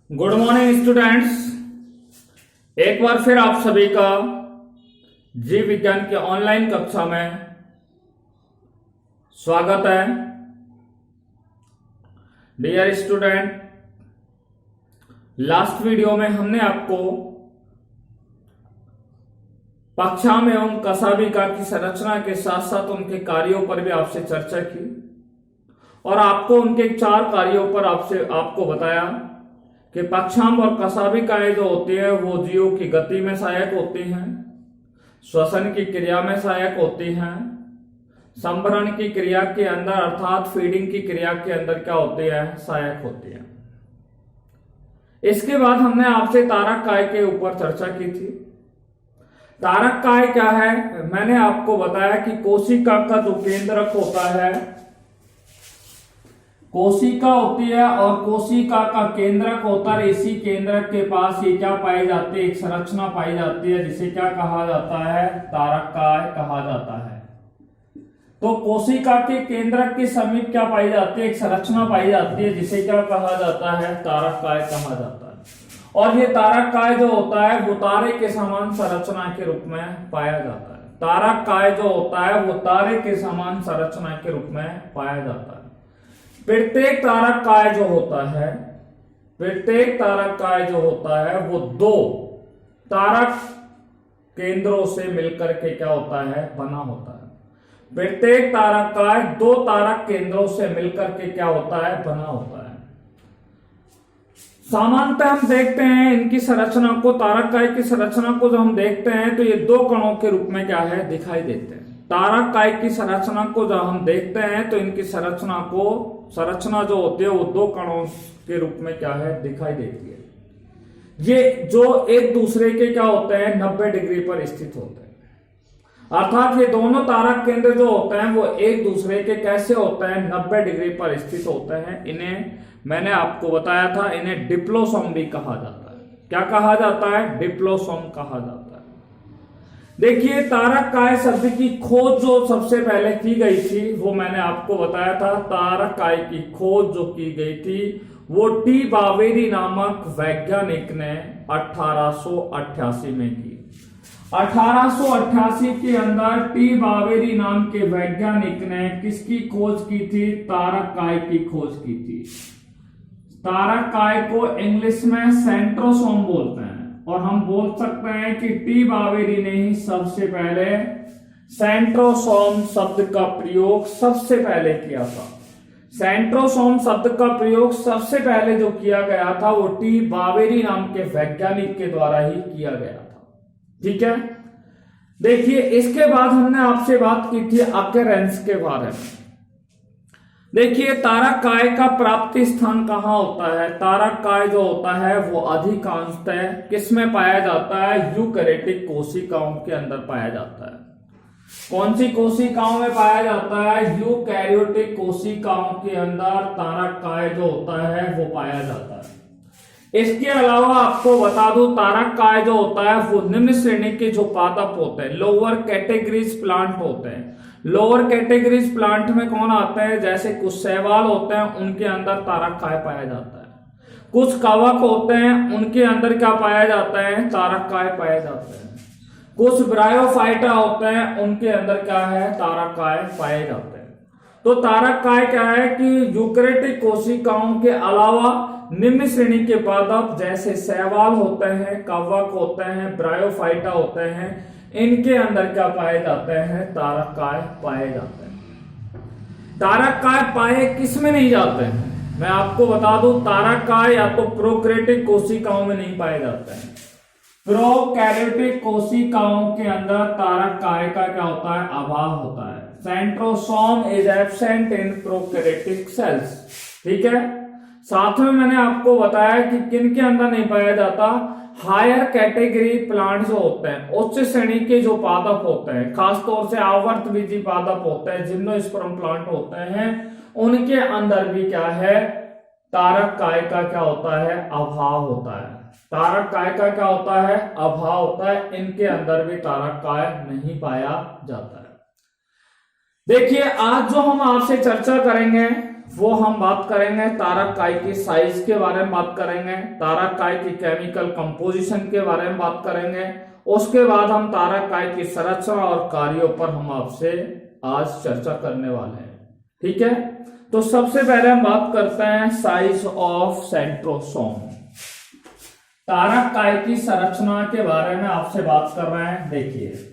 Good morning students. एक बार फिर आप सभी का जीव विज्ञान की ऑनलाइन कक्षा में स्वागत है। डियर स्टूडेंट, लास्ट वीडियो में हमने आपको पक्षाम एवं कशाभिका की संरचना के साथ साथ उनके कार्यों पर भी आपसे चर्चा की और आपको उनके 4 कार्यों पर आपको बताया कि पक्षाम और कशाभिकाएं जो होती है वो जीवों की गति में सहायक होती हैं, श्वसन की क्रिया में सहायक होती हैं, संभरण की क्रिया के अंदर अर्थात फीडिंग की क्रिया के अंदर क्या होती है, सहायक होती है। इसके बाद हमने आपसे तारक काय के ऊपर चर्चा की थी। तारक काय क्या है? मैंने आपको बताया कि कोशिका का जो केंद्रक होता है, कोशिका होती है और कोशिका का केंद्रक होता है। इसी केंद्रक के पास ये क्या पाई जाती है, एक संरचना पाई जाती है जिसे क्या कहा जाता है, तारक काय कहा जाता है। तो कोशिका के केंद्रक के समीप क्या पाई जाती है, एक संरचना पाई जाती है जिसे क्या कहा जाता है, तारक काय कहा जाता है। और ये तारक काय जो होता है वो तारे के समान संरचना के रूप में पाया जाता है। तारक काय जो होता है वो तारे के समान संरचना के रूप में पाया जाता है। प्रत्येक तारक काय जो होता है, प्रत्येक तारक काय जो होता है वो 2 तारक केंद्रों से मिलकर के क्या होता है, बना होता है। प्रत्येक तारक काय 2 तारक केंद्रों से मिलकर के क्या होता है, बना होता है। सामान्यतः हम देखते हैं इनकी संरचना को, तारक काय की संरचना को जब हम देखते हैं तो ये 2 कणों के रूप में क्या है, दिखाई देते हैं। तारक काय की संरचना को जब हम देखते हैं तो इनकी संरचना जो होती है वो 2 कणों के रूप में क्या है, दिखाई देती है। ये जो एक दूसरे के क्या होते हैं, 90 डिग्री पर स्थित होते हैं। अर्थात ये दोनों तारक केंद्र जो होते हैं वो एक दूसरे के कैसे होते हैं, 90 डिग्री पर स्थित होते हैं। इन्हें मैंने आपको बताया था, इन्हें डिप्लोसोम भी कहा जाता है। क्या कहा जाता है, डिप्लोसोम कहा जाता है। देखिए, तारक काय शब्द की खोज जो सबसे पहले की गई थी वो मैंने आपको बताया था। तारक काय की खोज जो की गई थी वो टी बावेरी नामक वैज्ञानिक ने 1888 में की। 1888 के अंदर टी बावेरी नाम के वैज्ञानिक ने किसकी खोज की थी, तारक काय की खोज की थी। तारक काय को इंग्लिश में सेंट्रोसोम बोलते हैं और हम बोल सकते हैं कि टी बावेरी ने ही सबसे पहले सेंट्रोसोम शब्द का प्रयोग सबसे पहले किया था। सेंट्रोसोम शब्द का प्रयोग सबसे पहले जो किया गया था वो टी बावेरी नाम के वैज्ञानिक के द्वारा ही किया गया था। ठीक है, देखिए इसके बाद हमने आपसे बात की थी अकेरेंस के बारे में। देखिए, तारक काय का प्राप्ति स्थान कहां होता है। तारक काय जो होता है वो अधिकांशतः किसमें पाया जाता है, यूकैरियोटिक कोशिकाओं के अंदर पाया जाता है। कौन सी कोशिकाओं में पाया जाता है, यूकैरियोटिक कोशिकाओं के अंदर तारक काय जो होता है वो पाया जाता है। इसके अलावा आपको बता दूं, तारक काय जो होता है वो निम्न श्रेणी के जो पादप होते हैं, लोअर कैटेगरीज प्लांट होते हैं। लोअर कैटेगरीज प्लांट में कौन आता है, जैसे कुछ शैवाल होते हैं उनके अंदर तारक काय पाया जाता है। कुछ कवक होते हैं उनके अंदर क्या पाया जाता है, तारक काय पाया जाता है। कुछ ब्रायोफाइटा होते हैं उनके अंदर क्या है, तारक काय पाए जाते हैं। तो तारक काय क्या है कि यूकैरियोटिक कोशिकाओं के अलावा निम्न श्रेणी के पादप जैसे शैवाल होते हैं, कवक होते हैं, ब्रायोफाइटा होते हैं, इनके अंदर क्या पाए जाते हैं, तारक काय पाए जाते हैं। तारक काय पाए किस में नहीं जाते हैं, मैं आपको बता दूं, तारक काय या तो प्रोकैरियोटिक कोशिकाओं में नहीं पाए जाते हैं। प्रोकैरियोटिक कोशिकाओं के अंदर तारक काय का क्या होता है, अभाव होता है। Centrosome is absent in prokaryotic cells. ठीक है, साथ में मैंने आपको बताया कि किन के अंदर नहीं पाया जाता, हायर कैटेगरी प्लांट जो होते हैं, उच्च श्रेणी के जो पादप होते हैं, खासतौर से आवर्तबीजी पादप होते हैं, जिम्नोस्पर्म प्लांट होते हैं, उनके अंदर भी क्या है, तारक काय का क्या होता है, अभाव होता है। तारक काय का क्या होता है, अभाव होता है। इनके अंदर भी तारक काय नहीं पाया जाता है। देखिए, आज जो हम आपसे चर्चा करेंगे वो हम बात करेंगे। तारक काय की साइज के बारे में बात करेंगे, तारक काय की केमिकल कंपोजिशन के बारे में बात करेंगे। उसके बाद हम तारक काय की संरचना और कार्यों पर हम आपसे आज चर्चा करने वाले हैं। ठीक है, तो सबसे पहले हम बात करते हैं साइज ऑफ सेंट्रोसोम। तारक काय की संरचना के बारे में आपसे बात कर रहे हैं। देखिए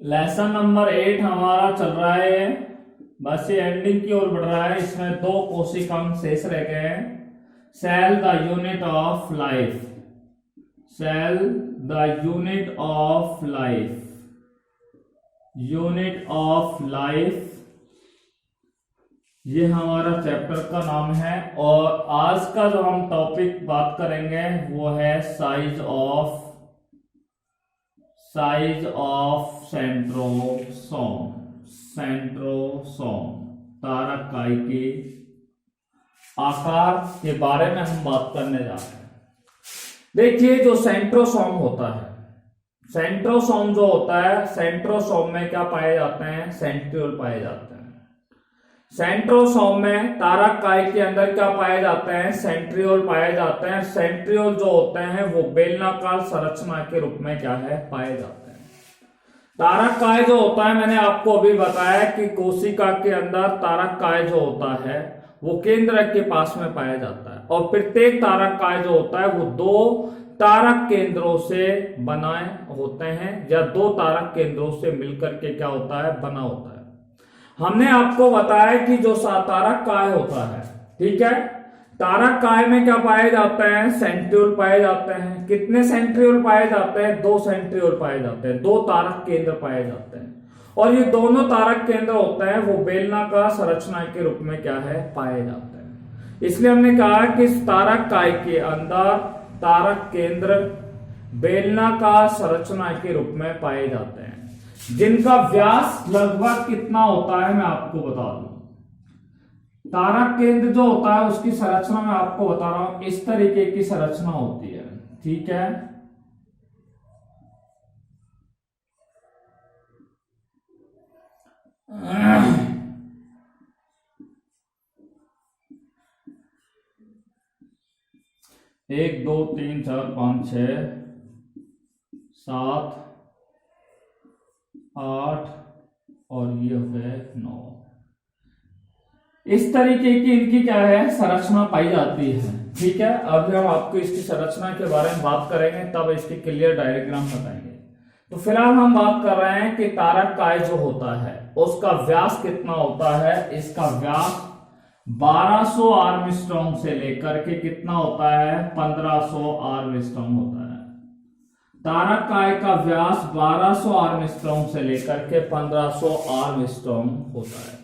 लेसन नंबर 8 हमारा चल रहा है, बस ये एंडिंग की ओर बढ़ रहा है। इसमें 2 कोशिकांग शेष रह गए हैं। Cell the unit of life, cell the unit of life, unit of life, ये हमारा चैप्टर का नाम है। और आज का जो हम टॉपिक बात करेंगे वो है साइज ऑफ सेंट्रोसोम, सेंट्रोसोम, तारक काय के आकार के बारे में हम बात करने जा रहे हैं। देखिए जो सेंट्रोसोम होता है, सेंट्रोसोम जो होता है, सेंट्रोसोम में क्या पाए जाते हैं? सेंट्रियोल पाए जाते हैं। सेंट्रोसोम में तारक काय के अंदर क्या पाए जाते हैं? सेंट्रियोल पाए जाते हैं। सेंट्रियोल जो होते हैं वो बेलनाकार संरचना के रूप में क्या है? पाए जाते हैं। तारक काय जो होता है, मैंने आपको अभी बताया कि कोशिका के अंदर तारक काय जो होता है वो केंद्र के पास में पाया जाता है। और प्रत्येक तारक काय जो होता है वो 2 तारक केंद्रों से बनाए होते हैं, या 2 तारक केंद्रों से मिलकर के क्या होता है? बना होता है। हमने आपको बताया कि जो तारक काय होता है, ठीक है, तारक काय में क्या पाए जाते हैं? सेंट्रियोल पाए जाते हैं। कितने सेंट्रियोल पाए जाते हैं? 2 सेंट्रियोल पाए जाते हैं, 2 तारक केंद्र पाए जाते हैं। और ये दोनों तारक केंद्र होते हैं वो बेलनाकार संरचना के रूप में क्या है? पाए जाते हैं। इसलिए हमने कहा कि तारक काय के अंदर तारक केंद्र बेलनाकार संरचना के रूप में पाए जाते हैं, जिनका व्यास लगभग कितना होता है मैं आपको बता दूं। तारक केंद्र जो होता है उसकी संरचना मैं आपको बता रहा हूं, इस तरीके की संरचना होती है। ठीक है, एक 2 3 4 5 6 7 8 और ये हो गए 9। इस तरीके की इनकी क्या है? संरचना पाई जाती है। ठीक है, अभी हम आपको इसकी संरचना के बारे में बात करेंगे, तब इसकी क्लियर डायग्राम बताएंगे। तो फिलहाल हम बात कर रहे हैं कि तारक काय जो होता है उसका व्यास कितना होता है। इसका व्यास 1200 आर्मस्ट्रॉन्ग से लेकर के कितना होता है? 1500 आर्मस्ट्रॉन्ग होता है। तारक काय का व्यास 1200 आर्मस्ट्रॉन्ग से लेकर के 1500 आर्मस्ट्रॉन्ग होता है।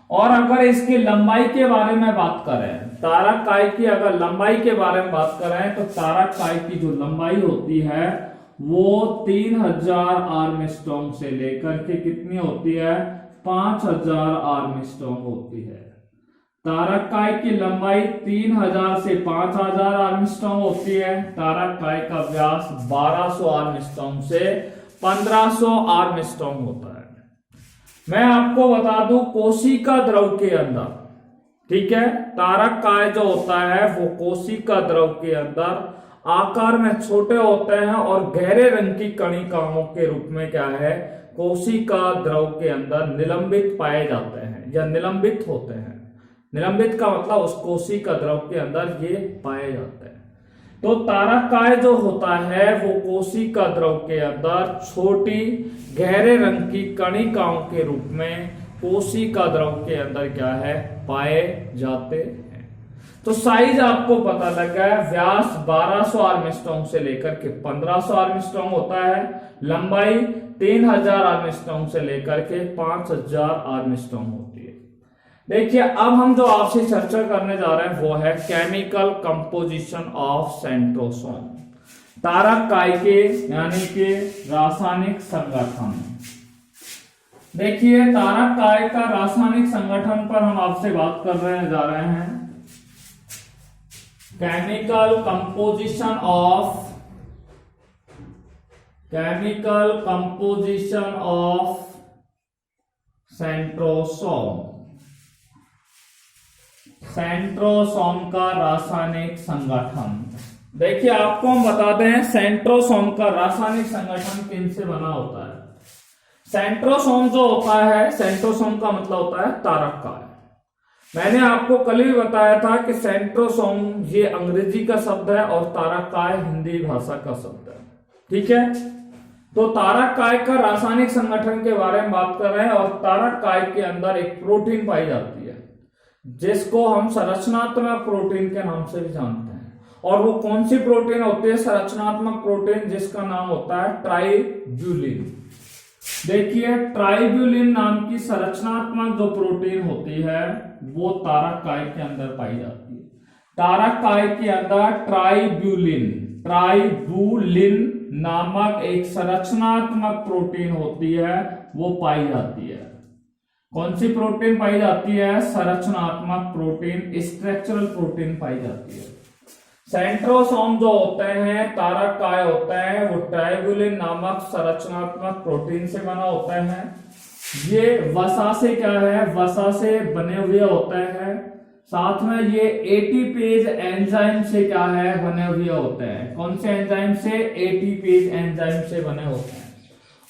और अगर इसकी लंबाई के बारे में बात करें, तारक काय की अगर लंबाई के बारे में बात करें, तो तारक काय की जो लंबाई होती है वो 3000 आर्मस्ट्रॉन्ग से लेकर के कितनी होती है? 5000 आर्मस्ट्रॉन्ग होती है। तारक काय की लंबाई 3000 से 5000 आर्मस्ट्रॉन्ग होती है। तारक काय का व्यास 1200 आर्मस्ट्रॉन्ग से 1500 आर्मस्ट्रॉन्ग होता है। मैं आपको बता दूं, कोशिका द्रव के अंदर, ठीक है, तारक काय जो होता है वो कोशिका द्रव के अंदर आकार में छोटे होते हैं और गहरे रंग की कणिकाओं के रूप में क्या है? कोशिका द्रव के अंदर निलंबित पाए जाते हैं या निलंबित होते हैं। निलंबित का मतलब उस कोशिका द्रव के अंदर ये पाए जाते हैं। तो तारक काय जो होता है वो कोशिका द्रव के अंदर छोटी गहरे रंग की कणिकाओं के रूप में कोशिका द्रव के अंदर क्या है? पाए जाते हैं। तो साइज आपको पता लग गया, व्यास 1200 आर्मस्ट्रॉन्ग से लेकर के 1500 आर्मस्ट्रॉन्ग होता है, लंबाई 3000 आर्मस्ट्रॉन्ग से लेकर के 5000 आर्मस्ट्रॉन्ग होती है। देखिए अब हम जो आपसे चर्चा करने जा रहे हैं वो है केमिकल कंपोजिशन ऑफ सेंट्रोसोम, तारक काय के यानी कि रासायनिक संगठन। देखिए तारक काय का रासायनिक संगठन पर हम आपसे बात कर रहे जा रहे हैं। केमिकल कंपोजिशन ऑफ सेंट्रोसोम का रासायनिक संगठन। देखिए आपको हम बता दें सेंट्रोसोम का रासायनिक संगठन किनसे बना होता है। सेंट्रोसोम जो होता है, सेंट्रोसोम का मतलब होता है तारक काय। मैंने आपको कल ही बताया था कि सेंट्रोसोम ये अंग्रेजी का शब्द है और तारक काय हिंदी भाषा का शब्द है। ठीक है, तो तारक काय का रासायनिक संगठन के बारे में बात कर रहे हैं। और तारक काय के अंदर एक प्रोटीन पाई जाती है जिसको हम संरचनात्मक प्रोटीन के नाम से भी जानते हैं। और वो कौन सी प्रोटीन होती है? संरचनात्मक प्रोटीन जिसका नाम होता है ट्राइब्यूलिन। देखिए ट्राइब्यूलिन नाम की संरचनात्मक जो प्रोटीन होती है वो तारक काय के अंदर पाई जाती है। तारक काय के अंदर ट्राइब्यूलिन नामक एक संरचनात्मक प्रोटीन होती है, वो पाई जाती है। कौन सी प्रोटीन पाई जाती है? संरचनात्मक प्रोटीन, स्ट्रक्चरल प्रोटीन पाई जाती है। सेंट्रोसोम जो होते हैं, तारक काय होते हैं, वो ट्राइब्यूलिन नामक संरचनात्मक प्रोटीन से बना होता है। ये वसा से क्या है? वसा से बने हुए होते हैं। साथ में ये एटीपेज एंजाइम से क्या है? बने हुए होते हैं। कौन से एंजाइम से? एटीपेज एंजाइम से बने होते हैं।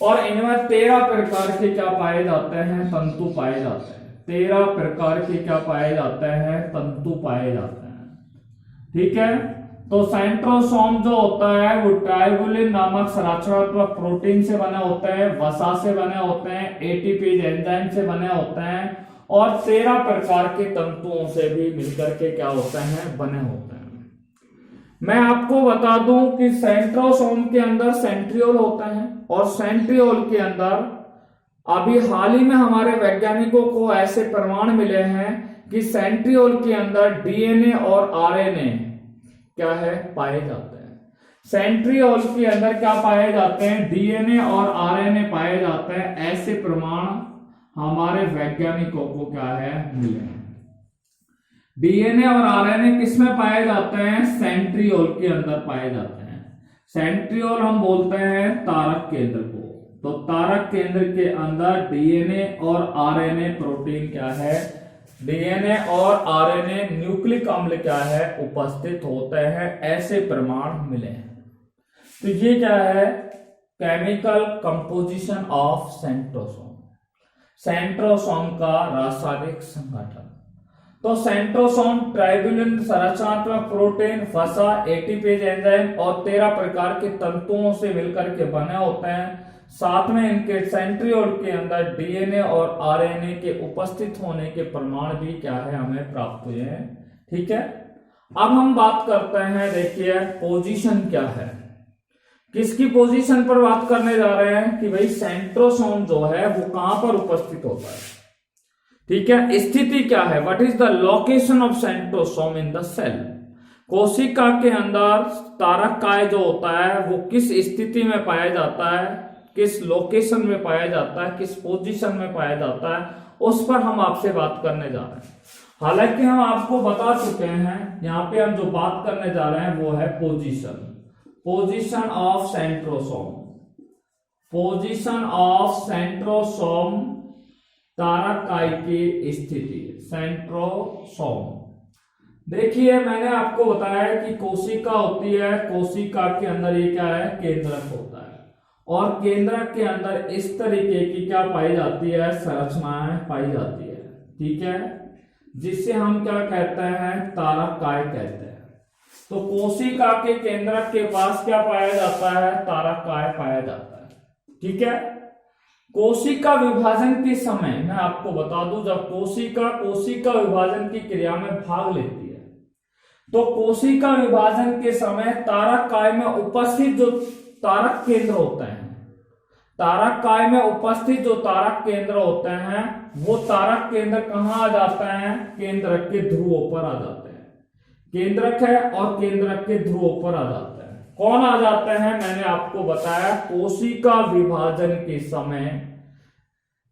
और इनमें 13 प्रकार के क्या पाए जाते हैं? तंतु पाए जाते हैं। 13 प्रकार के क्या पाए जाते हैं? तंतु पाए जाते हैं। ठीक है, तो सेंट्रोसोम जो होता है वो ट्राइब्यूलिन नामक संरचनात्मक प्रोटीन से बने होते हैं, वसा से बने होते हैं, एटीपेज एंजाइम से बने होते हैं और 13 प्रकार के तंतुओं से भी मिलकर के क्या होते हैं? बने होते हैं। मैं आपको बता दूं कि सेंट्रोसोम के अंदर सेंट्रियोल होता है और सेंट्रियोल के अंदर अभी हाल ही में हमारे वैज्ञानिकों को ऐसे प्रमाण मिले हैं कि सेंट्रियोल के अंदर डीएनए और आरएनए क्या है? पाए जाते हैं। सेंट्रियोल के अंदर क्या पाए जाते हैं? डीएनए और आरएनए पाए जाते हैं। ऐसे प्रमाण हमारे वैज्ञानिकों को क्या है? मिले हैं। डीएनए और आरएनए किसमें पाए जाते हैं? सेंट्रियोल के अंदर पाए जाते हैं। सेंट्रियोल हम बोलते हैं तारक केंद्र को। तो तारक केंद्र के अंदर डीएनए और आरएनए प्रोटीन क्या है? डीएनए और आरएनए न्यूक्लिक अम्ल क्या है? उपस्थित होते हैं। ऐसे प्रमाण मिले हैं। तो ये क्या है? Chemical composition of centrosome, centrosome का रासायनिक संगठन। तो सेंट्रोसोम ट्राइब्यूलिन संरचनात्मक प्रोटीन, वसा, एटीपेज एंजाइम और 13 प्रकार के तंतुओं से मिलकर के बने होते हैं। साथ में इनके सेंट्रियोल के अंदर डीएनए और आरएनए के उपस्थित होने के प्रमाण भी क्या है? हमें प्राप्त हुए हैं। ठीक है, अब हम बात करते हैं। देखिए पोजीशन क्या है, किसकी पोजीशन पर बात करने जा रहे हैं कि भाई सेंट्रोसोम जो है वो कहां पर उपस्थित होता है। ठीक है, स्थिति क्या है? What is the location of centrosome in the cell. कोशिका के अंदर तारक काय जो होता है वो किस स्थिति में पाया जाता है, किस लोकेशन में पाया जाता है, किस पोजीशन में पाया जाता है, उस पर हम आपसे बात करने जा रहे हैं। हालांकि हम आपको बता चुके हैं, यहाँ पे हम जो बात करने जा रहे हैं वो है position of centrosome. Position of centrosome, तारक काय की स्थिति, सेंट्रोसोम। देखिए मैंने आपको बताया कि कोशिका होती है, कोशिका के अंदर ये क्या है? केंद्रक होता है। और केंद्रक के अंदर इस तरीके की क्या पाई जाती है? संरचनाएं पाई जाती है। ठीक है, जिससे हम क्या कहते हैं? तारक काय कहते हैं। तो कोशिका के केंद्रक के पास क्या पाया जाता है? तारक काय पाया जाता है। ठीक है, कोशिका विभाजन के समय मैं आपको बता दूं, जब कोशिका विभाजन की क्रिया में भाग लेती है तो कोशिका विभाजन के समय तारक काय में उपस्थित जो तारक केंद्र होते हैं, तारक काय में उपस्थित जो तारक केंद्र होते हैं वो तारक केंद्र कहां आ जाते हैं? केंद्रक के ध्रुवों पर आ जाते हैं। केंद्रक है और केंद्रक के ध्रुवों पर आ जाते हैं। कौन आ जाते हैं? मैंने आपको बताया कोशिका विभाजन के समय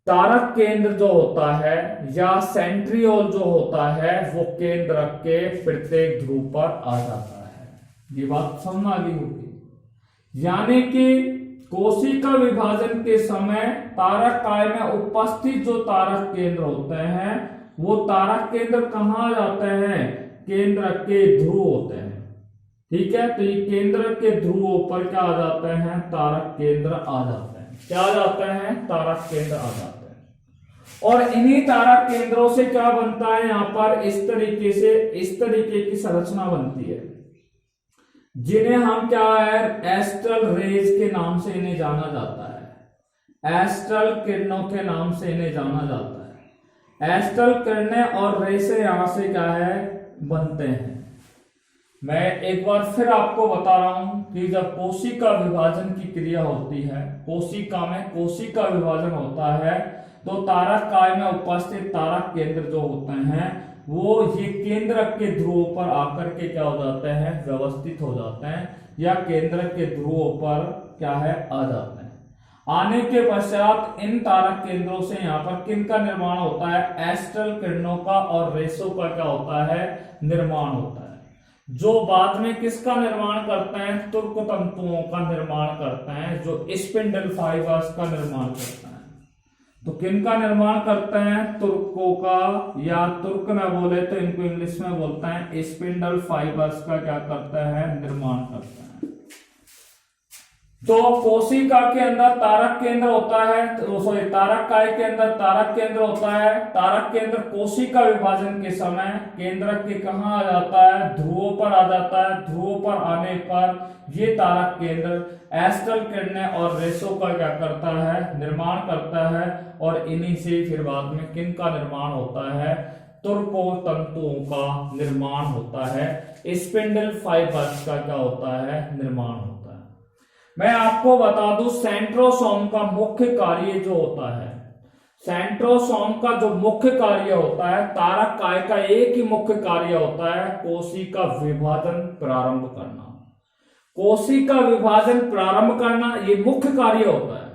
तारक केंद्र जो होता है या सेंट्रियोल जो होता है वो केंद्र के प्रत्येक ध्रुव पर आ जाता है। ये बात समझ आ गई होगी। यानी कि कोशिका विभाजन के समय तारक काय में उपस्थित जो तारक केंद्र होते हैं वो तारक केंद्र कहाँ आ जाते हैं, केंद्र के ध्रुव होते हैं। ठीक है, तो ये केंद्र के ध्रुवों पर क्या आ जाते हैं, तारक केंद्र आ जाते हैं। क्या आ जाते हैं, तारक केंद्र आ जाते हैं। और इन्हीं तारक केंद्रों से क्या बनता है, यहां पर इस तरीके की संरचना बनती है, जिन्हें हम क्या है, एस्ट्रल रेज के नाम से इन्हें जाना जाता है। एस्ट्रल किरणों के नाम से इन्हें जाना जाता है। एस्ट्रल किरणें और रेसे यहां से क्या है, बनते हैं। मैं एक बार फिर आपको बता रहा हूं कि जब कोशिका विभाजन की क्रिया होती है, कोशिका में कोशिका विभाजन होता है, तो तारक काय में उपस्थित तारक केंद्र जो होते हैं वो ये केंद्र के ध्रुवों पर आकर के क्या हो जाते हैं, व्यवस्थित हो जाते हैं, या केंद्र के ध्रुवों पर क्या है, आ जाते हैं। आने के पश्चात इन तारक केंद्रों से यहाँ पर किन का निर्माण होता है, एस्ट्रल किरणों का और रेसों का क्या होता है, निर्माण होता है, जो बाद में किसका निर्माण करते हैं, तुर्क तंतुओं का निर्माण करते हैं, जो स्पिंडल फाइबर्स का निर्माण करते हैं। तो किनका निर्माण करते हैं, तुर्कों का, या तुर्क में बोले तो इनको इंग्लिश में बोलते हैं स्पिंडल फाइबर्स का क्या करते हैं, निर्माण करते हैं। तो कोशिका के अंदर तारक केंद्र होता है, सॉरी तारक काय के अंदर तारक केंद्र होता है। तारक केंद्र कोशिका विभाजन के समय केंद्र के कहां आ जाता है, ध्रुवों पर आ जाता है। ध्रुवों पर आने पर ये तारक केंद्र एस्ट्रल किरणें और रेसों का क्या करता है, निर्माण करता है, और इन्हीं से फिर बाद में किन का निर्माण होता है, तुर्को तंतुओं का निर्माण होता है, स्पिंडल फाइबर्स का क्या होता है, निर्माण होता है। मैं आपको बता दूं सेंट्रोसोम का मुख्य कार्य जो होता है, सेंट्रोसोम का जो मुख्य कार्य होता है, तारक काय का एक ही मुख्य कार्य होता है, कोशिका विभाजन प्रारंभ करना। कोशिका विभाजन प्रारंभ करना ये मुख्य कार्य होता है,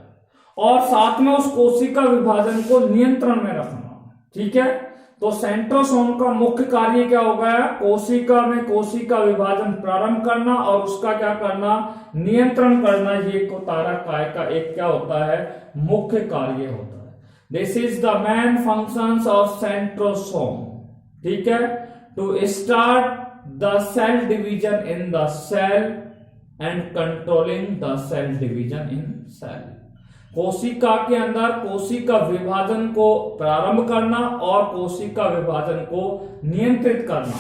और साथ में उस कोशिका विभाजन को नियंत्रण में रखना। ठीक है, तो सेंट्रोसोम का मुख्य कार्य क्या होगा, कोशिका में कोशिका विभाजन प्रारंभ करना और उसका क्या करना, नियंत्रण करना। ये को तारक काय का एक क्या होता है, मुख्य कार्य होता है। This is the main functions of centrosome. ठीक है, to start the cell division in the cell and controlling the cell division in cell. कोशिका के अंदर कोशिका विभाजन को प्रारंभ करना और कोशिका विभाजन को नियंत्रित करना।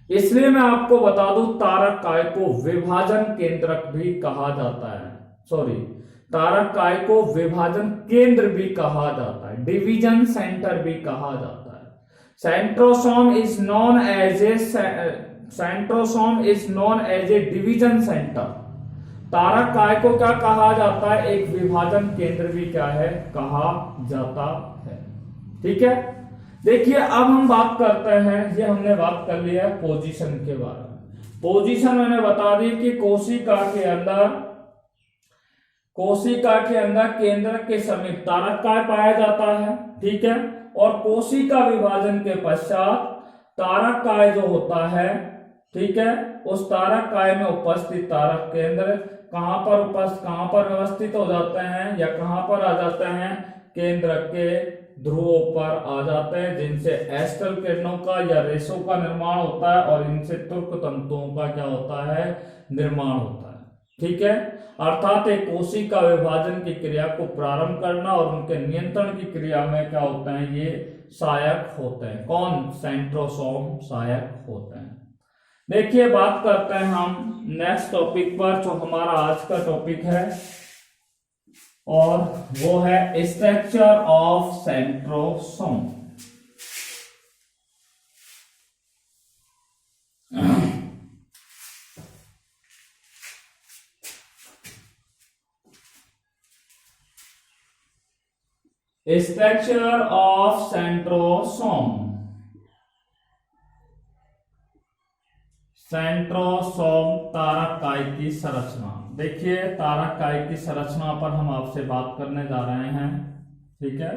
इसलिए मैं आपको बता दूं तारक काय को विभाजन केंद्रक भी कहा जाता है, सॉरी तारक काय को विभाजन केंद्र भी कहा जाता है, डिवीजन सेंटर भी कहा जाता है। Centrosome is known as a division centre. तारक काय को क्या कहा जाता है, एक विभाजन केंद्र भी क्या है, कहा जाता है। ठीक है, देखिए अब हम बात करते हैं, ये हमने बात कर लिया है पोजीशन के बारे में। पोजीशन मैंने बता दी कि कोशिका के अंदर केंद्र के समीप तारक काय पाया जाता है। ठीक है, और कोशिका विभाजन के पश्चात तारक काय जो होता है, ठीक है, उस तारक काय में उपस्थित तारक केंद्र कहां पर व्यवस्थित हो जाते हैं, या कहां पर आ जाते हैं, केंद्र के ध्रुवों पर आ जाते हैं, जिनसे एस्ट्रल किरणों का या रेसों का निर्माण होता है, और इनसे तुर्क तंतुओं का क्या होता है, निर्माण होता है। ठीक है, अर्थात एक कोशिका विभाजन की क्रिया को प्रारंभ करना और उनके नियंत्रण की क्रिया में क्या होते हैं, ये सहायक होते हैं। कौन, सेंट्रोसोम सहायक होते हैं। देखिए बात करते हैं हम नेक्स्ट टॉपिक पर, जो हमारा आज का टॉपिक है, और वो है structure of centrosome. Structure of centrosome. Centrosome तारक काय की संरचना। देखिए तारक काय की संरचना पर हम आपसे बात करने जा रहे हैं। ठीक है।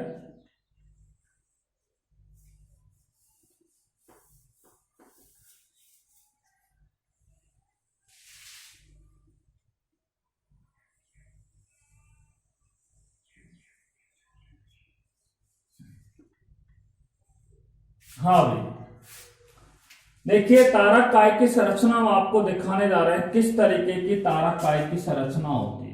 हाँ भाई, देखिए तारक काय की संरचना हम आपको दिखाने जा रहे हैं किस तरीके की तारक काय की संरचना होती है।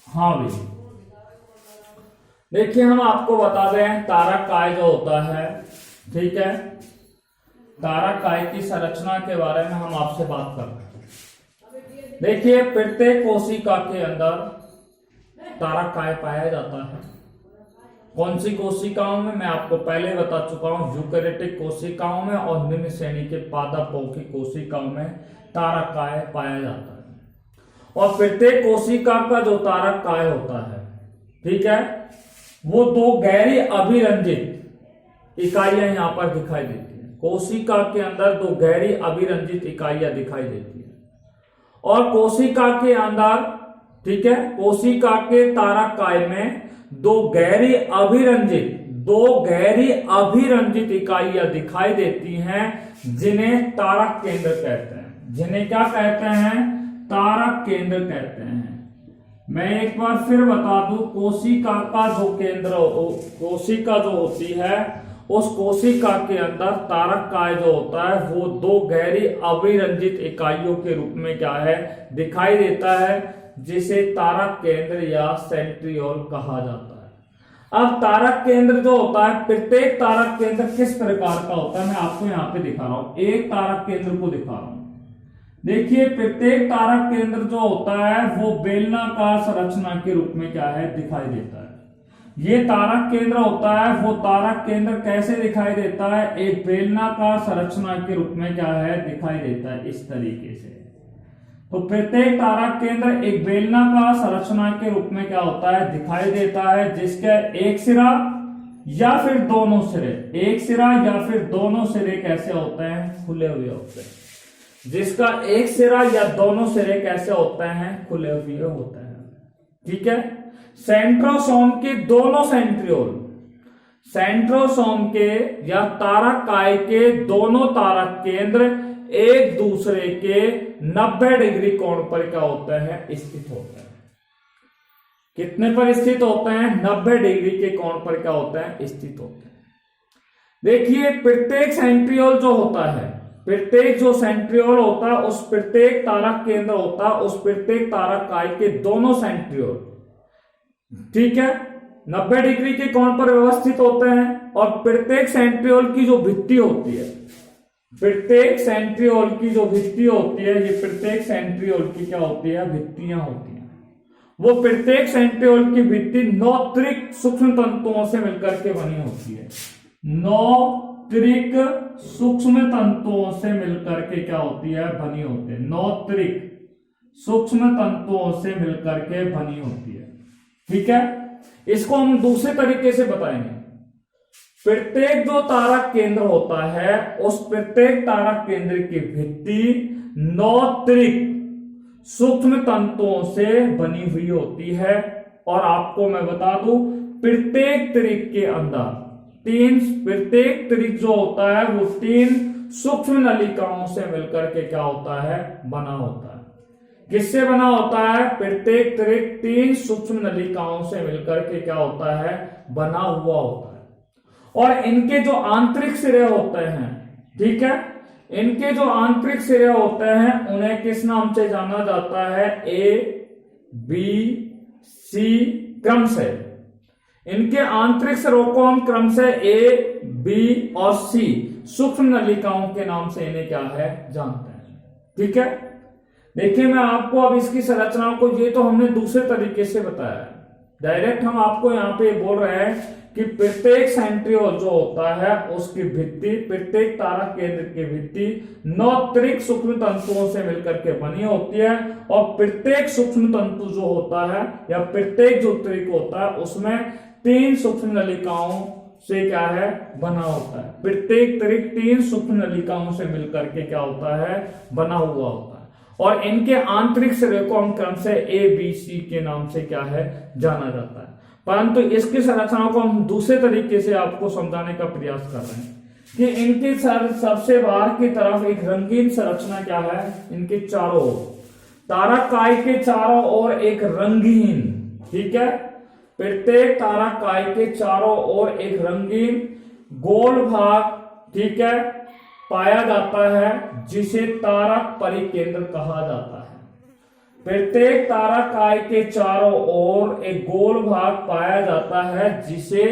हाँ भाई, देखिए हम आपको बता दें तारक काय जो होता है, ठीक है, तारक काय की संरचना के बारे में हम आपसे बात करते हैं। देखिए प्रत्येक कोशिका के अंदर तारक काय पाया जाता है। कौन सी कोशिकाओं में, मैं आपको पहले बता चुका हूं, यूकेरियोटिक कोशिकाओं में और निम्न श्रेणी के पादपों की कोशिकाओं में तारक काय पाया जाता है। और प्रत्येक कोशिका का जो तारक काय होता है, ठीक है, वो दो गहरी अभिरंजित इकाइयां यहां पर दिखाई देती हैं। कोशिका के अंदर दो गहरी अभिरंजित इकाइयां दिखाई देती हैं और कोशिका के अंदर, ठीक है, कोशिका के तारक काय में दो गहरी अभिरंजित इकाइयां दिखाई देती हैं जिन्हें तारक केंद्र कहते हैं। जिन्हें क्या कहते हैं? तारक केंद्र कहते हैं। मैं एक बार फिर बता दूं, कोशिका का जो केंद्र, कोशिका जो होती है, उस कोशिका के अंदर तारक काय जो होता है वो दो गहरी अभिरंजित इकाइयों के रूप में क्या है, दिखाई देता है, जिसे तारक केंद्र या सेंट्रियोल कहा जाता है। अब तारक केंद्र जो होता है, प्रत्येक तारक केंद्र किस प्रकार का होता है मैं आपको यहां पे दिखा रहा हूं। एक तारक केंद्र को दिखा रहा हूं। देखिए प्रत्येक तारक केंद्र जो होता है वो बेलनाकार संरचना के रूप में क्या है, दिखाई देता है। ये तारक केंद्र होता है, वो तारक केंद्र कैसे दिखाई देता है? एक बेलनाकार संरचना के रूप में क्या है, दिखाई देता है, इस तरीके से। तो प्रत्येक तारक केंद्र एक बेलनाकार संरचना के रूप में क्या होता है, दिखाई देता है, जिसके एक सिरा या फिर दोनों सिरे, एक सिरा या फिर दोनों सिरे कैसे होते हैं, खुले हुए होते हैं। जिसका एक सिरा या दोनों सिरे कैसे होते हैं, खुले हुए होते हैं, ठीक है। सेंट्रोसोम के दोनों सेंट्रियोल, सेंट्रोसोम के या तारक काय के दोनों तारक केंद्र एक दूसरे के 90 डिग्री कोण पर क्या होते हैं, स्थित होते हैं। कितने पर स्थित होते हैं? 90 डिग्री के कोण पर क्या होते हैं, स्थित होते हैं। देखिए प्रत्येक सेंट्रियोल जो होता है, प्रत्येक जो सेंट्रियोल होता है, उस प्रत्येक तारक केंद्र होता है, उस प्रत्येक तारक काय के दोनों सेंट्रियोल, ठीक है, 90 डिग्री के कोण पर व्यवस्थित होते हैं। और प्रत्येक सेंट्रियोल की जो भित्ति होती है, प्रत्येक सेंट्रियोल की जो भित्ति होती है, ये प्रत्येक सेंट्रियोल की क्या होती है, भित्तियां होती हैं। वो प्रत्येक सेंट्रियोल की भित्ति 9 त्रिक सूक्ष्म तंतुओं से मिलकर के बनी होती है। 9 त्रिक सूक्ष्म तंतुओं से मिलकर के क्या होती है, बनी होती है। 9 त्रिक सूक्ष्म तंतुओं से मिलकर के बनी होती है, ठीक है। इसको हम दूसरे तरीके से बताएंगे। प्रत्येक जो तारक केंद्र होता है, उस प्रत्येक तारक केंद्र की भित्ति 9 त्रिक सूक्ष्म तंतुओं से बनी हुई होती है। और आपको मैं बता दूं, प्रत्येक त्रिक के अंदर प्रत्येक त्रिक जो होता है वो 3 सूक्ष्म नलिकाओं से मिलकर के क्या होता है, बना होता है। किससे बना होता है? प्रत्येक त्रिक 3 सूक्ष्म नलिकाओं से मिलकर के क्या होता है, बना हुआ होता है। और इनके जो आंतरिक सिरे होते हैं, ठीक है, इनके जो आंतरिक सिरे होते हैं उन्हें किस नाम से जाना जाता है? ए, बी, सी क्रम से। इनके आंतरिक सिरों को हम क्रम से ए, बी और सी सूक्ष्म नलिकाओं के नाम से इन्हें क्या है जानते हैं। ठीक है, देखिए मैं आपको अब इसकी संरचनाओं को, ये तो हमने दूसरे तरीके से बताया, डायरेक्ट हम आपको यहाँ पे बोल रहे हैं कि प्रत्येक सेंट्रियोल जो होता है उसकी भित्ति, प्रत्येक तारा केंद्र की भित्ति 9 त्रिक सूक्ष्म तंतुओं से मिलकर के बनी होती है, और प्रत्येक सूक्ष्म तंतु जो होता है या प्रत्येक जो त्रिक होता है उसमें 3 सूक्ष्म नलिकाओं से क्या है बना होता है। प्रत्येक त्रिक 3 सूक्ष्म नलिकाओं से मिलकर के क्या होता है बना हुआ होता है, और इनके आंतरिक सिरे को हम क्रम से ABC के नाम से क्या है जाना जाता है। परंतु इसकी संरचनाओं को हम दूसरे तरीके से आपको समझाने का प्रयास कर रहे हैं कि इनकी सबसे बाहर की तरफ एक रंगीन संरचना क्या है, इनके चारों ओर, तारक के चारों ओर एक रंगीन, ठीक है, प्रत्येक तारक के चारों ओर एक रंगीन गोल भाग, ठीक है, पाया जाता है जिसे तारक परिकेंद्र कहा जाता है। प्रत्येक तारक के चारों ओर एक गोल भाग पाया जाता है जिसे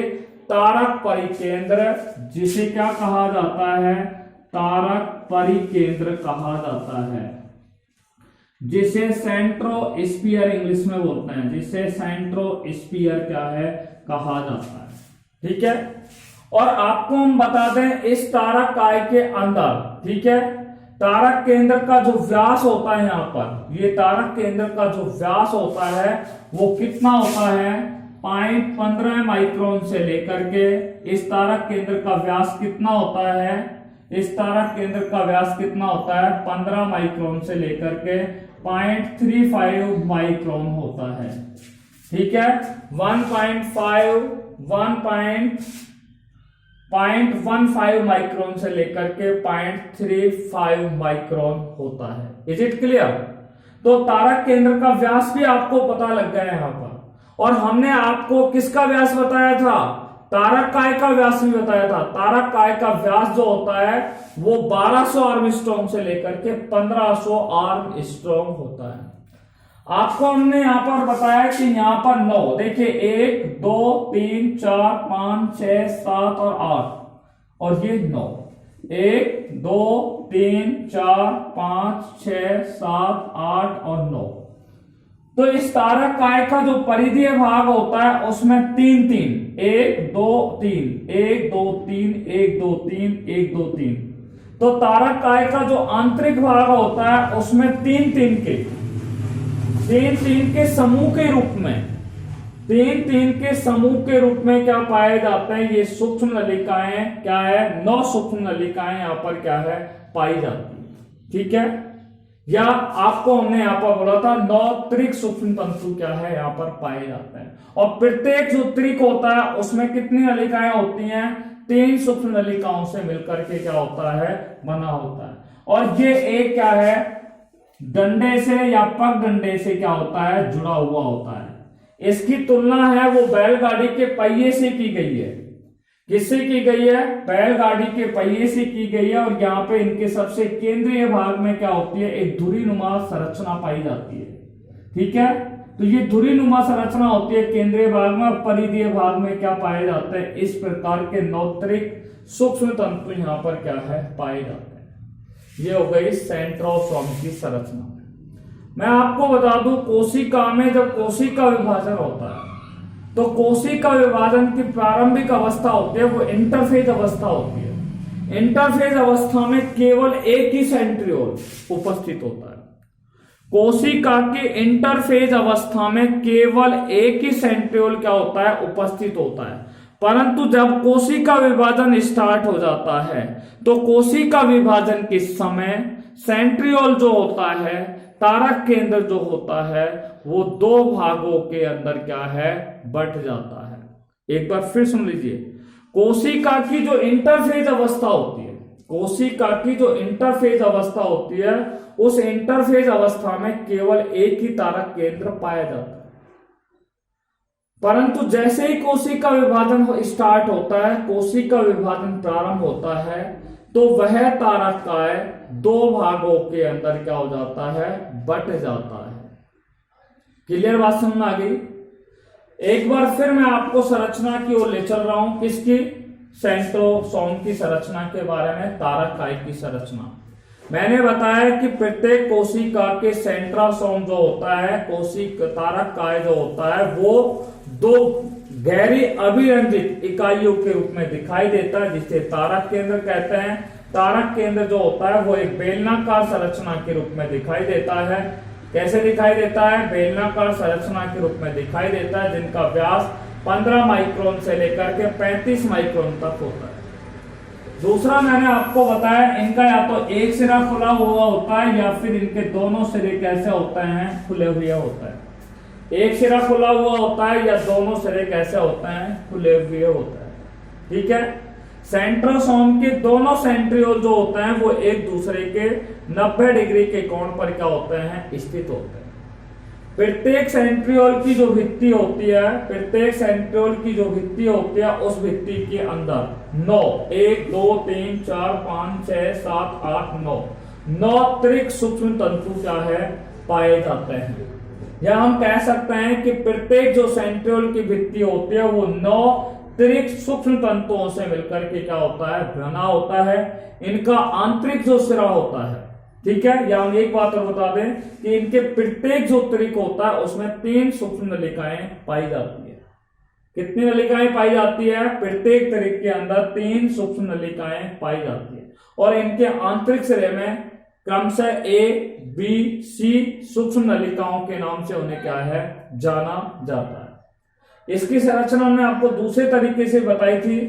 तारक परिकेंद्र, जिसे क्या कहा जाता है, तारक परिकेंद्र कहा जाता है, जिसे सेंट्रोस्फीयर इंग्लिश में बोलते हैं, जिसे सेंट्रोस्फीयर क्या है कहा जाता है। ठीक है, और आपको हम बता दें इस तारक के अंदर, ठीक है, तारक केंद्र का जो व्यास होता है, यहां पर ये तारक केंद्र का जो व्यास होता है वो कितना होता है 0.15 माइक्रोन से लेकर के, इस तारक केंद्र का व्यास कितना होता है, इस तारक केंद्र का व्यास कितना होता है 15 माइक्रोन से लेकर के 0.35 माइक्रोन होता है। ठीक है, 0.15 माइक्रोन से लेकर के 0.35 माइक्रोन होता है। Is it clear? तो तारक केंद्र का व्यास भी आपको पता लग गया यहां पर, और हमने आपको किसका व्यास बताया था, तारक का व्यास भी बताया था। तारक का व्यास जो होता है वो 1200 आर्मस्ट्रॉन्ग से लेकर के 1500 आर्मस्ट्रॉन्ग होता है। आपको हमने यहां पर बताया कि यहां पर 9, देखिए 1 2 3 4 5 6 7 और 8, और ये 9, 1 2 3 4 5 6 7 8 और 9। तो इस तारक का जो परिधीय भाग होता है उसमें 3-3, 1 2 3, 1 2 3, 1 2 3, 1 2 3। तो तारक का जो आंतरिक भाग होता है उसमें 3-3 के समूह के रूप में, 3-3 के समूह के रूप में क्या पाए जाते हैं, ये सूक्ष्म नलिकाएं क्या है, 9 सूक्ष्म नलिकाएं यहां पर क्या है पाई जाती है। ठीक है, या आपको हमने यहां पर बोला था 9 त्रिक सूक्ष्म तंतु क्या है यहां पर पाए जाते हैं, और प्रत्येक जो त्रिक होता है उसमें कितनी नलिकाएं होती हैं, 3 सूक्ष्म नलिकाओं से मिलकर के क्या होता है बना होता है। और ये एक क्या है डंडे से या पग डंडे से क्या होता है जुड़ा हुआ होता है। इसकी तुलना है वो बैलगाड़ी के पहिए से की गई है। किससे की गई है, बैलगाड़ी के पहिए से की गई है, और यहाँ पे इनके सबसे केंद्रीय भाग में क्या होती है, एक धुरीनुमा संरचना पाई जाती है। ठीक है, तो ये धुरीनुमा संरचना होती है केंद्रीय भाग में, और परिधीय भाग में क्या पाए जाते हैं, इस प्रकार के 9 त्रिक सूक्ष्म तंतु यहाँ पर क्या है पाए जाते हैं। ये हो गई सेंट्रोसोम की संरचना। मैं आपको बता दूं कोशिका में जब कोशिका विभाजन होता है तो कोशिका विभाजन की प्रारंभिक अवस्था होती है वो इंटरफेज अवस्था होती है। इंटरफेज अवस्था में केवल एक ही सेंट्रियोल उपस्थित होता है। कोशिका की इंटरफेज अवस्था में केवल एक ही सेंट्रियोल क्या होता है उपस्थित होता है, परंतु जब कोशिका विभाजन स्टार्ट हो जाता है तो कोशिका विभाजन के समय सेंट्रियोल जो होता है, तारक केंद्र जो होता है, वो 2 भागों के अंदर क्या है बंट जाता है। एक बार फिर सुन लीजिए, कोशिका की जो इंटरफेज अवस्था होती है, कोशिका की जो इंटरफेज अवस्था होती है, उस इंटरफेज अवस्था में केवल एक ही तारक केंद्र पाया जाता है। परंतु जैसे ही कोशिका विभाजन स्टार्ट होता है, कोशिका विभाजन प्रारंभ होता है, तो वह तारकाय 2 भागों के अंदर क्या हो जाता है बट जाता है। क्लियर बात समझ में आ गई? एक बार फिर मैं आपको संरचना की ओर ले चल रहा हूं, किसकी, सेंट्रोसोम की संरचना के बारे में, तारक काय की संरचना। मैंने बताया कि प्रत्येक कोशिका के सेंट्रोसोम जो होता है, तारक काय जो होता है, वो दो गहरी अभिरंजित इकाइयों के रूप में दिखाई देता है, जिसे तारक केंद्र कहते हैं। तारक केंद्र जो होता है वो एक बेलनाकार संरचना के रूप में दिखाई देता है। कैसे दिखाई देता है? बेलनाकार संरचना के रूप में दिखाई देता है, जिनका व्यास 15 माइक्रोन से लेकर के 35 माइक्रोन तक होता है। दूसरा मैंने आपको बताया, इनका या तो एक सिरा खुला हुआ होता है या फिर इनके दोनों सिरे कैसे होते हैं? खुले हुए होता है। एक सिरा खुला हुआ होता है या दोनों सिरे कैसे होते हैं? खुले हुए होता है। ठीक है। सेंट्रोसोम के दोनों सेंट्रियोल जो होते हैं वो एक दूसरे के 90 डिग्री के कोण पर क्या होते हैं? स्थित होते हैं। प्रत्येक सेंट्रियोल की जो भित्ति होती है, उस भित्ति के अंदर 9 1 2 3 4 5 6 7 8 9 अतिरिक्त सूक्ष्म तंतु क्या है? पाए जाते हैं। या हम कह सकते हैं कि प्रत्येक जो सेंट्रियोल की भित्ति होती है वो 9 अतिरिक्त सूक्ष्म तंतुओं से मिलकर के क्या होता है? बना होता है। इनका आंतरिक जो सिरा होता है, ठीक है, या हम एक बात और बता दें कि इनके प्रत्येक जो त्रिक होता है उसमें 3 सूक्ष्म नलिकाएं पाई जाती है। कितनी नलिकाएं पाई जाती है? प्रत्येक त्रिक के अंदर 3 सूक्ष्म नलिकाएं पाई जाती है। और इनके आंतरिक सिरे में क्रमशः A, B, C सूक्ष्म नलिकाओं के नाम से उन्हें क्या है? जाना जाता है। इसकी संरचना हमने आपको दूसरे तरीके से बताई थी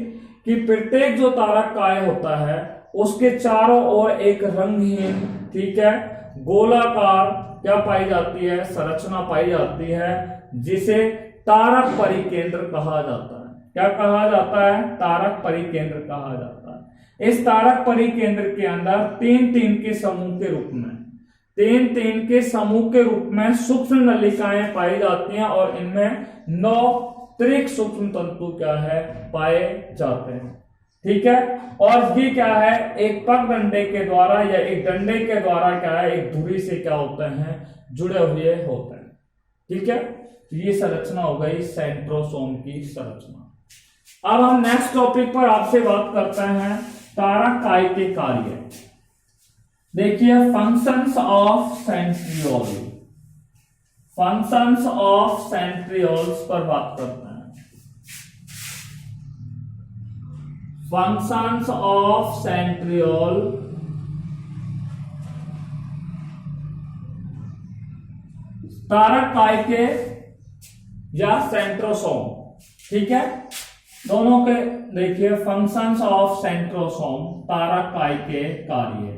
कि प्रत्येक जो तारक काय होता है उसके चारों ओर एक रंगहीन, ठीक है, गोलाकार क्या पाई जाती है? संरचना पाई जाती है, जिसे तारक परिकेंद्र कहा जाता है। क्या कहा जाता है? तारक परिकेंद्र कहा जाता है। इस तारक परिकेंद्र के अंदर 3-3 के समूह के रूप में सूक्ष्म नलिकाएं पाई जाती हैं और इनमें 9 अतिरिक्त सूक्ष्म तंतु क्या है? पाए जाते हैं। ठीक है। और ये क्या है? एक पगडंडे के द्वारा या एक डंडे के द्वारा क्या है? एक धुरी से क्या होते हैं? जुड़े हुए होते हैं। ठीक है। तो ये संरचना हो गई सेंट्रोसोम की संरचना। अब हम नेक्स्ट टॉपिक पर आपसे बात करते हैं तारक काय के कार्य। देखिए, फंक्शंस ऑफ सेंट्रियोल्स पर बात करते हैं। फंक्शंस ऑफ सेंट्रियोल, तारक काय के या सेंट्रोसोम, ठीक है, दोनों के देखिए फंक्शंस ऑफ सेंट्रोसोम, तारक काय के कार्य।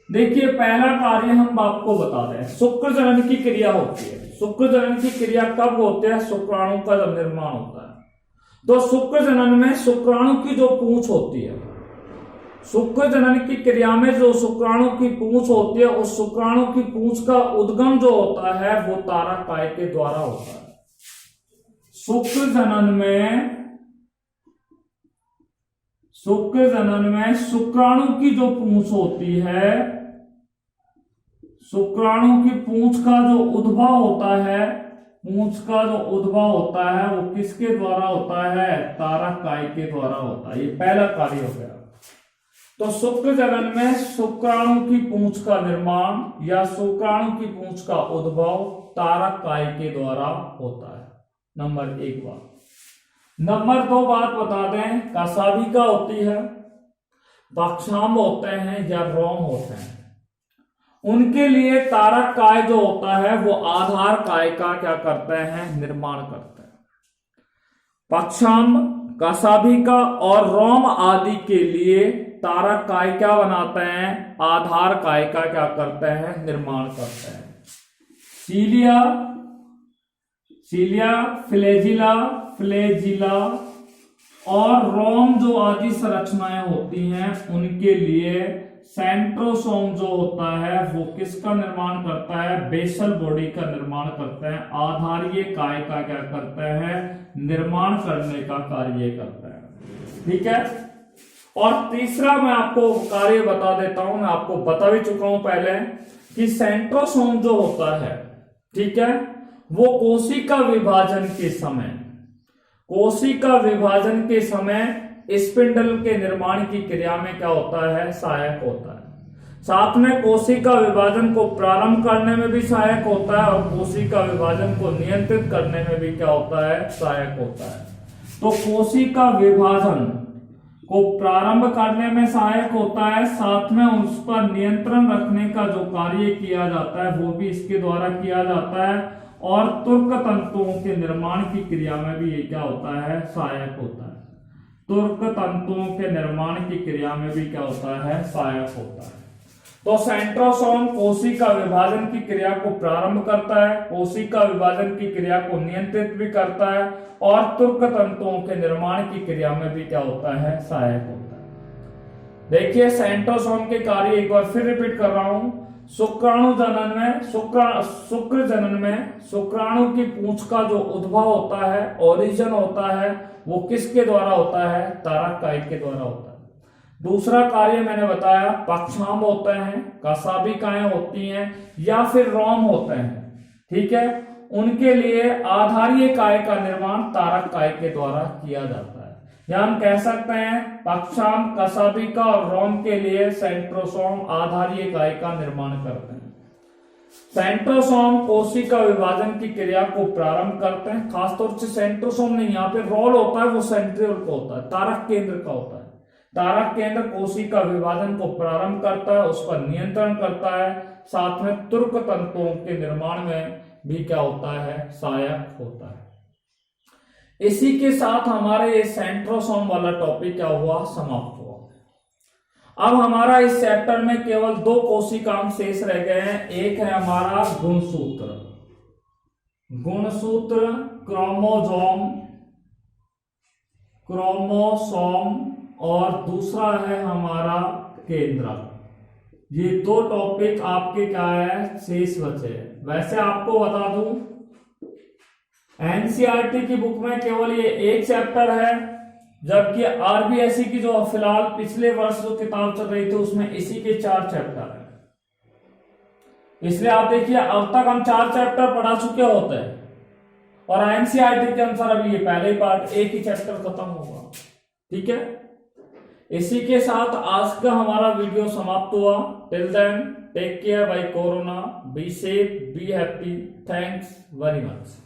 देखिए, पहला कार्य हम आपको बता दें, शुक्र जनन की क्रिया होती है। शुक्र जनन की क्रिया कब होती है? शुक्राणु का जब निर्माण होता है। तो शुक्र जनन में शुक्राणु की जो पूंछ होती है, शुक्र जनन की क्रिया में जो शुक्राणु की पूंछ होती है, उस शुक्राणु की पूंछ का उद्गम जो होता है वो तारक काय के द्वारा होता है। शुक्र जनन में शुक्राणु की जो पूंछ होती है, शुक्राणु की पूंछ का जो उद्भव होता है, वो किसके द्वारा होता है? तारक काय के द्वारा होता है। ये पहला कार्य हो गया। तो शुक्र जनन में शुक्राणु की पूंछ का निर्माण या शुक्राणु की पूंछ का उद्भव तारक काय के द्वारा होता है। नंबर 1 बात। नंबर 2 बात बता दें, कशाभिका होती है, पक्षांब होते हैं या रोम होते हैं, उनके लिए तारक काय जो होता है वो आधार काय का क्या करते हैं? निर्माण करते हैं। पक्षांब, कशाभिका और रोम आदि के लिए तारक काय क्या बनाते हैं? आधार काय का क्या करते हैं? निर्माण करते हैं। सीलिया, फ्लैजिला और रोम जो आदि संरचनाएं होती हैं, उनके लिए सेंट्रोसोम जो होता है वो किसका निर्माण करता है? बेसल बॉडी का निर्माण करता है। आधारीय काय का क्या करता है? निर्माण करने का कार्य करता है। ठीक है। और तीसरा मैं आपको कार्य बता देता हूं, मैं आपको बता भी चुका हूं पहले कि सेंट्रोसोम जो होता है, ठीक है, वो कोशिका विभाजन के समय स्पिंडल के निर्माण की क्रिया में क्या होता है, सहायक होता है। साथ में कोशिका विभाजन को प्रारंभ करने में भी सहायक होता है और कोशिका विभाजन को नियंत्रित करने में भी क्या होता है, सहायक होता है। तो कोशिका विभाजन को प्रारंभ करने में सहायक होता है, साथ में उस पर नियंत्रण रखने का जो कार्य किया जाता है वो भी इसके द्वारा किया जाता है, और तुर्क तंतुओं के निर्माण की क्रिया में भी ये क्या होता है, सहायक होता है। तुर्क तंतुओं के निर्माण की क्रिया में भी क्या होता है, सहायक होता है। तो सेंट्रोसोम कोशिका विभाजन की क्रिया को प्रारंभ करता है, कोशिका विभाजन की क्रिया को नियंत्रित भी करता है, और तुर्क तंतुओं के निर्माण की क्रिया में भी क्या होता है, सहायक होता है। देखिए सेंट्रोसोम के कार्य एक बार फिर रिपीट कर रहा हूं। शुक्राणु जनन में शुक्र जनन में शुक्राणु की पूंछ का जो उद्भव होता है, ओरिजिन होता है, वो किसके द्वारा होता है, तारक कायिक के द्वारा होता है। दूसरा कार्य मैंने बताया, पक्षाम होते हैं, कसाबिकाएं होती हैं, या फिर रोम होते हैं, ठीक है, उनके लिए आधारीय काय का निर्माण तारक काय के द्वारा किया जाता है। या हम कह सकते हैं पक्षाम, कसाबिका और रोम के लिए सेंट्रोसोम आधारीय काय का निर्माण करते हैं। सेंट्रोसोम कोशिका विभाजन की क्रिया को प्रारंभ करते हैं, खासतौर से सेंट्रोसोम नहीं, यहाँ पे रोल होता है वो सेंट्रियोल का होता है, तारक केंद्र का होता है। तारक केंद्र कोशिका विभाजन को प्रारंभ करता है, उस पर नियंत्रण करता है, साथ में तुर्क तंतुओं के निर्माण में भी क्या होता है, सहायक होता है। इसी के साथ हमारे ये सेंट्रोसोम वाला टॉपिक क्या हुआ, समाप्त हुआ। अब हमारा इस चैप्टर में केवल 2 कोशिकांग शेष रह गए हैं। एक है हमारा गुणसूत्र, गुणसूत्र क्रोमोसोम, और दूसरा है हमारा केंद्रक। ये 2 टॉपिक आपके क्या है, शेष बचे। वैसे आपको बता दूं एनसीईआरटी की बुक में केवल ये एक चैप्टर है, जबकि आरबीएसई की जो फिलहाल पिछले वर्ष जो किताब चल रही थी उसमें इसी के 4 चैप्टर है। इसलिए आप देखिए अब तक हम 4 चैप्टर पढ़ा चुके होते हैं, और एनसीईआरटी के अनुसार अभी ये पहले ही पार्ट, एक ही चैप्टर खत्म होगा, ठीक है। इसी के साथ आज का हमारा वीडियो समाप्त हुआ। Till then take care bye corona, be safe, be happy, thanks very much.